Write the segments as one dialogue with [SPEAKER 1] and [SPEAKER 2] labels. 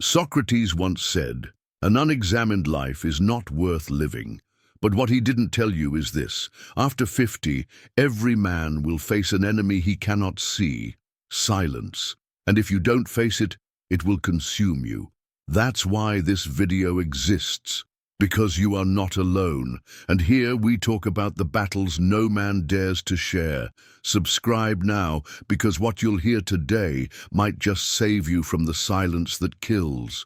[SPEAKER 1] Socrates once said, "An unexamined life is not worth living." But what he didn't tell you is this: after 50, every man will face an enemy he cannot see, silence. And if you don't face it, it will consume you. That's why this video exists, because you are not alone. And here we talk about the battles no man dares to share. Subscribe now, because what you'll hear today might just save you from the silence that kills.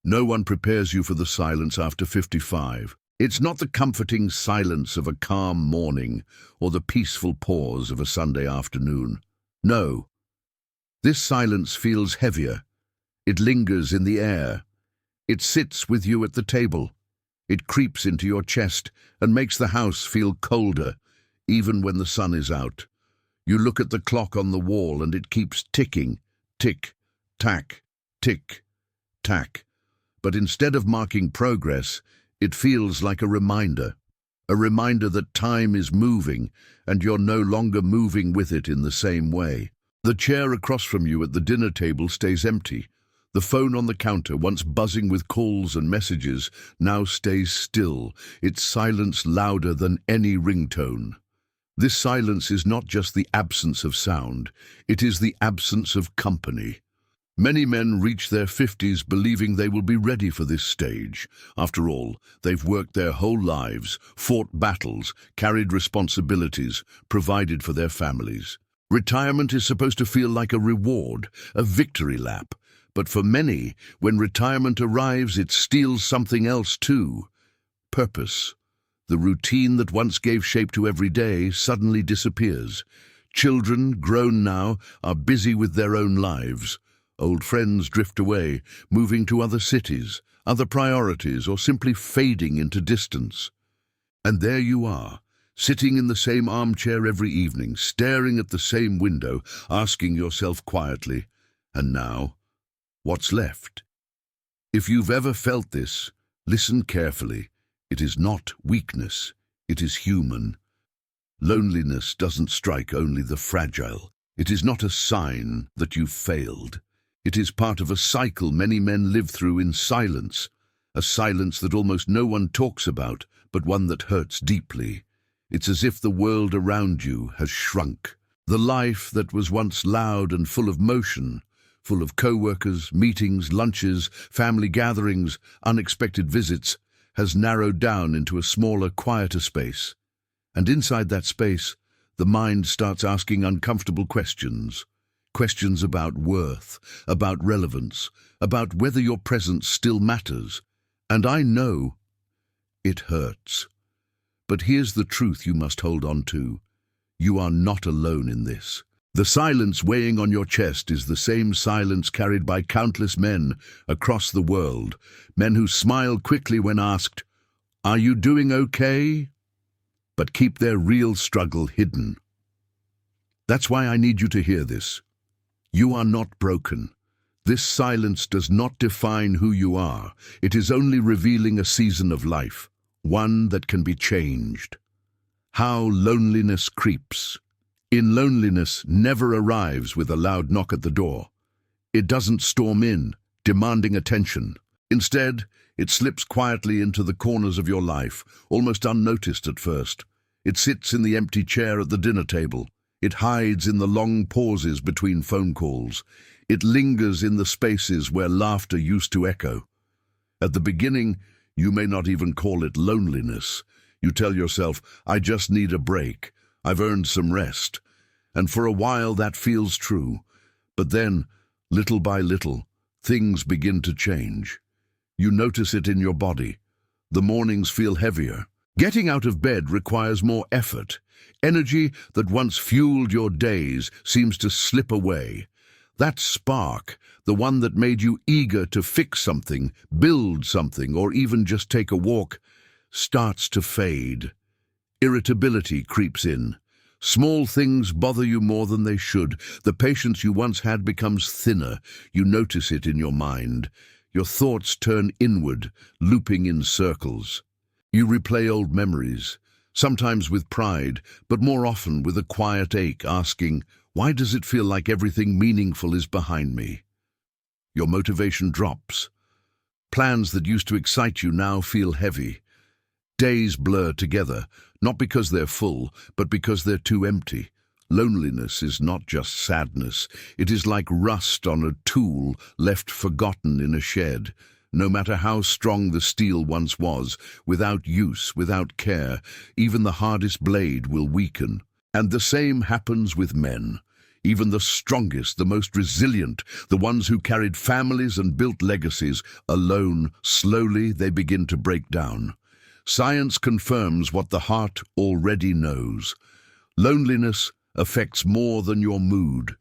[SPEAKER 1] No one prepares you for the silence after 55. It's not the comforting silence of a calm morning or the peaceful pause of a Sunday afternoon. No. This silence feels heavier. It lingers in the air. It sits with you at the table. It creeps into your chest and makes the house feel colder, even when the sun is out. You look at the clock on the wall and it keeps ticking. Tick, tack, tick, tack. But instead of marking progress, it feels like a reminder that time is moving and you're no longer moving with it in the same way. The chair across from you at the dinner table stays empty. The phone on the counter, once buzzing with calls and messages, now stays still, its silence louder than any ringtone. This silence is not just the absence of sound, it is the absence of company. Many men reach their 50s believing they will be ready for this stage. After all, they've worked their whole lives, fought battles, carried responsibilities, provided for their families. Retirement is supposed to feel like a reward, a victory lap. But for many, when retirement arrives, it steals something else too. Purpose. The routine that once gave shape to every day suddenly disappears. Children, grown now, are busy with their own lives. Old friends drift away, moving to other cities, other priorities, or simply fading into distance. And there you are, sitting in the same armchair every evening, staring at the same window, asking yourself quietly, and now, what's left? If you've ever felt this, listen carefully. It is not weakness, it is human. Loneliness doesn't strike only the fragile. It is not a sign that you've failed. It is part of a cycle many men live through in silence, a silence that almost no one talks about, but one that hurts deeply. It's as if the world around you has shrunk. The life that was once loud and full of motion, full of co-workers, meetings, lunches, family gatherings, unexpected visits, has narrowed down into a smaller, quieter space. And inside that space, the mind starts asking uncomfortable questions. Questions about worth, about relevance, about whether your presence still matters. And I know it hurts. But here's the truth you must hold on to. You are not alone in this. The silence weighing on your chest is the same silence carried by countless men across the world. Men who smile quickly when asked, "Are you doing okay?" but keep their real struggle hidden. That's why I need you to hear this. You are not broken. This silence does not define who you are. It is only revealing a season of life, one that can be changed. How loneliness creeps. In loneliness never arrives with a loud knock at the door. It doesn't storm in, demanding attention. Instead, it slips quietly into the corners of your life, almost unnoticed at first. It sits in the empty chair at the dinner table. It hides in the long pauses between phone calls. It lingers in the spaces where laughter used to echo. At the beginning, you may not even call it loneliness. You tell yourself, "I just need a break. I've earned some rest." And for a while that feels true. But then, little by little, things begin to change. You notice it in your body. The mornings feel heavier. Getting out of bed requires more effort. Energy that once fueled your days seems to slip away. That spark, the one that made you eager to fix something, build something, or even just take a walk, starts to fade. Irritability creeps in. Small things bother you more than they should. The patience you once had becomes thinner. You notice it in your mind. Your thoughts turn inward, looping in circles. You replay old memories, sometimes with pride, but more often with a quiet ache, asking, "Why does it feel like everything meaningful is behind me?" Your motivation drops. Plans that used to excite you now feel heavy. Days blur together, not because they're full, but because they're too empty. Loneliness is not just sadness. It is like rust on a tool left forgotten in a shed. No matter how strong the steel once was, without use, without care, even the hardest blade will weaken. And the same happens with men. Even the strongest, the most resilient, the ones who carried families and built legacies, alone, slowly they begin to break down. Science confirms what the heart already knows. Loneliness affects more than your mood.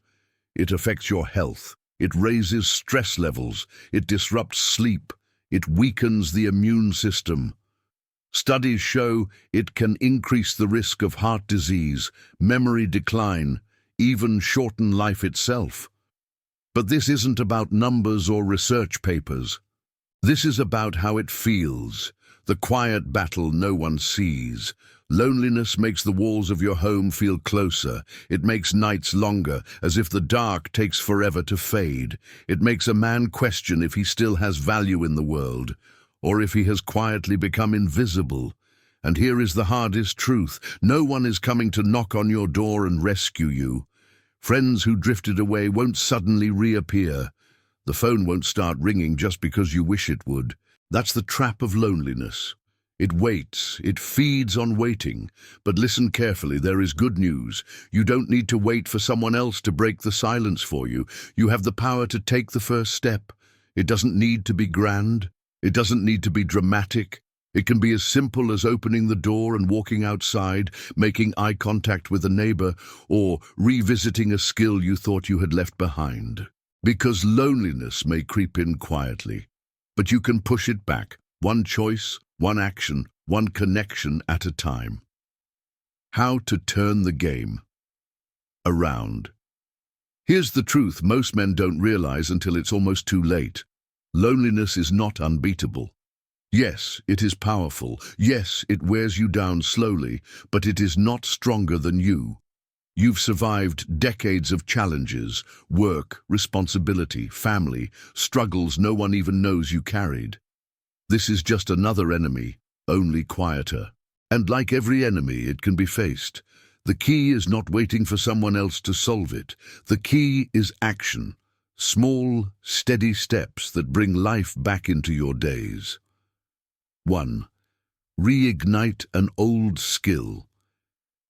[SPEAKER 1] It affects your health. It raises stress levels. It disrupts sleep. It weakens the immune system. Studies show it can increase the risk of heart disease, memory decline, even shorten life itself. But this isn't about numbers or research papers. This is about how it feels, the quiet battle no one sees. Loneliness makes the walls of your home feel closer. It makes nights longer, as if the dark takes forever to fade. It makes a man question if he still has value in the world, or if he has quietly become invisible. And here is the hardest truth. No one is coming to knock on your door and rescue you. Friends who drifted away won't suddenly reappear. The phone won't start ringing just because you wish it would. That's the trap of loneliness. It waits, it feeds on waiting. But listen carefully, there is good news. You don't need to wait for someone else to break the silence for you. You have the power to take the first step. It doesn't need to be grand. It doesn't need to be dramatic. It can be as simple as opening the door and walking outside, making eye contact with a neighbor, or revisiting a skill you thought you had left behind. Because loneliness may creep in quietly, but you can push it back, one choice, one action, one connection at a time. How to turn the game around. Here's the truth most men don't realize until it's almost too late. Loneliness is not unbeatable. Yes, it is powerful. Yes, it wears you down slowly, but it is not stronger than you. You've survived decades of challenges, work, responsibility, family, struggles no one even knows you carried. This is just another enemy, only quieter. And like every enemy, it can be faced. The key is not waiting for someone else to solve it. The key is action. Small, steady steps that bring life back into your days. 1. Reignite an old skill.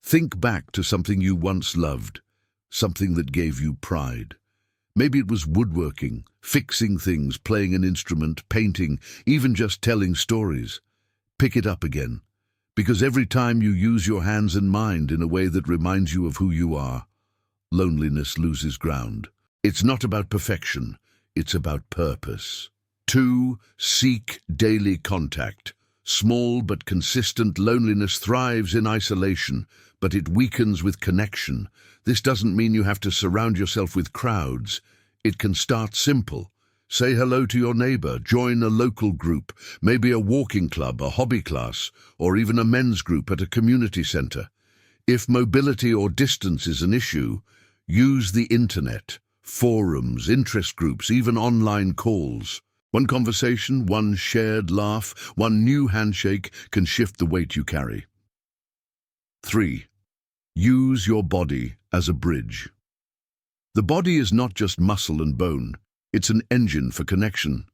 [SPEAKER 1] Think back to something you once loved, something that gave you pride. Maybe it was woodworking, fixing things, playing an instrument, painting, even just telling stories. Pick it up again, because every time you use your hands and mind in a way that reminds you of who you are, loneliness loses ground. It's not about perfection, it's about purpose. 2. Seek daily contact. Small but consistent loneliness thrives in isolation, but it weakens with connection. This doesn't mean you have to surround yourself with crowds. It can start simple. Say hello to your neighbor, join a local group, maybe a walking club, a hobby class, or even a men's group at a community center. If mobility or distance is an issue, use the internet, forums, interest groups, even online calls. One conversation, one shared laugh, one new handshake can shift the weight you carry. 3. Use your body as a bridge. The body is not just muscle and bone, it's an engine for connection.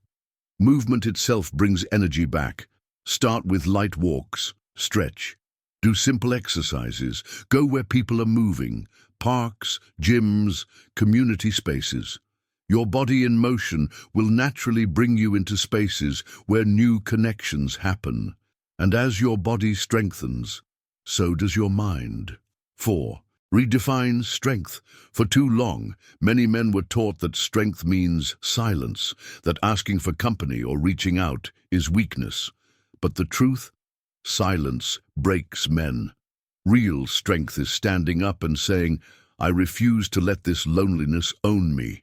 [SPEAKER 1] Movement itself brings energy back. Start with light walks, stretch. Do simple exercises, go where people are moving, parks, gyms, community spaces. Your body in motion will naturally bring you into spaces where new connections happen. And as your body strengthens, so does your mind. 4. Redefine strength. For too long, many men were taught that strength means silence, that asking for company or reaching out is weakness. But the truth? Silence breaks men. Real strength is standing up and saying, I refuse to let this loneliness own me.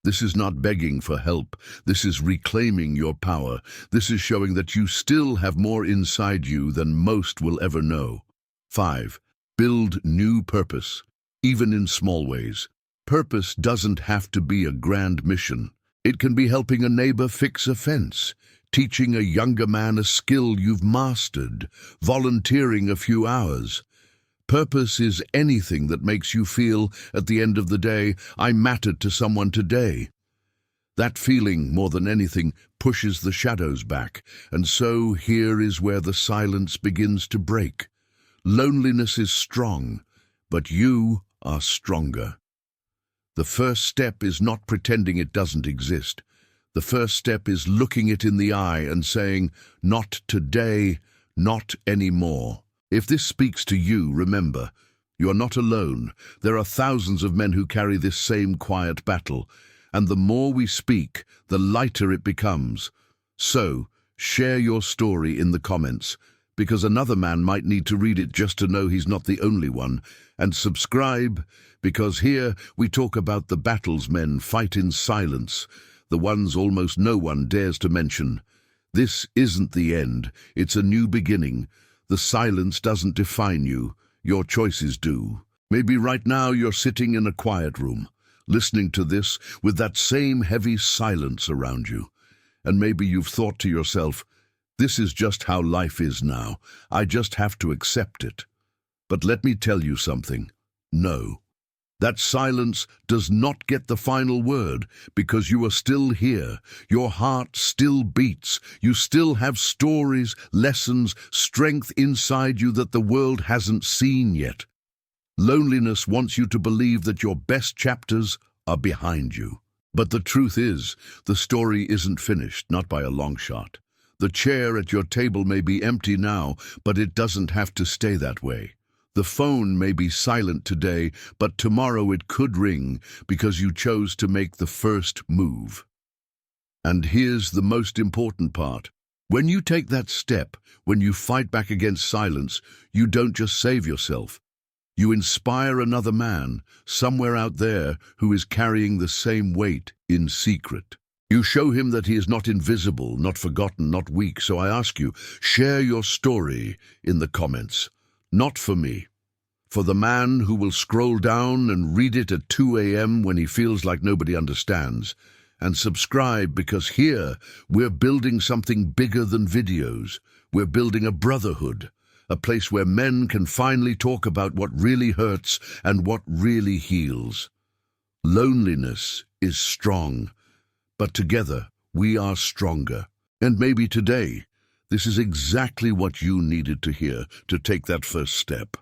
[SPEAKER 1] This is not begging for help. This is reclaiming your power. This is showing that you still have more inside you than most will ever know. 5. Build new purpose, even in small ways. Purpose doesn't have to be a grand mission. It can be helping a neighbor fix a fence, teaching a younger man a skill you've mastered, volunteering a few hours. Purpose is anything that makes you feel, at the end of the day, I mattered to someone today. That feeling, more than anything, pushes the shadows back, and so here is where the silence begins to break. Loneliness is strong, but you are stronger. The first step is not pretending it doesn't exist. The first step is looking it in the eye and saying, not today, not anymore. If this speaks to you, remember, you're not alone. There are thousands of men who carry this same quiet battle, and the more we speak, the lighter it becomes. So, share your story in the comments, because another man might need to read it just to know he's not the only one. And subscribe, because here we talk about the battles men fight in silence, the ones almost no one dares to mention. This isn't the end, it's a new beginning. The silence doesn't define you, your choices do. Maybe right now you're sitting in a quiet room, listening to this with that same heavy silence around you. And maybe you've thought to yourself, this is just how life is now. I just have to accept it. But let me tell you something. No. That silence does not get the final word, because you are still here. Your heart still beats. You still have stories, lessons, strength inside you that the world hasn't seen yet. Loneliness wants you to believe that your best chapters are behind you. But the truth is, the story isn't finished, not by a long shot. The chair at your table may be empty now, but it doesn't have to stay that way. The phone may be silent today, but tomorrow it could ring because you chose to make the first move. And here's the most important part. When you take that step, when you fight back against silence, you don't just save yourself. You inspire another man, somewhere out there, who is carrying the same weight in secret. You show him that he is not invisible, not forgotten, not weak. So I ask you, share your story in the comments. Not for me. For the man who will scroll down and read it at 2 a.m. when he feels like nobody understands. And subscribe, because here we're building something bigger than videos. We're building a brotherhood, a place where men can finally talk about what really hurts and what really heals. Loneliness is strong, but together we are stronger. And maybe today, this is exactly what you needed to hear to take that first step.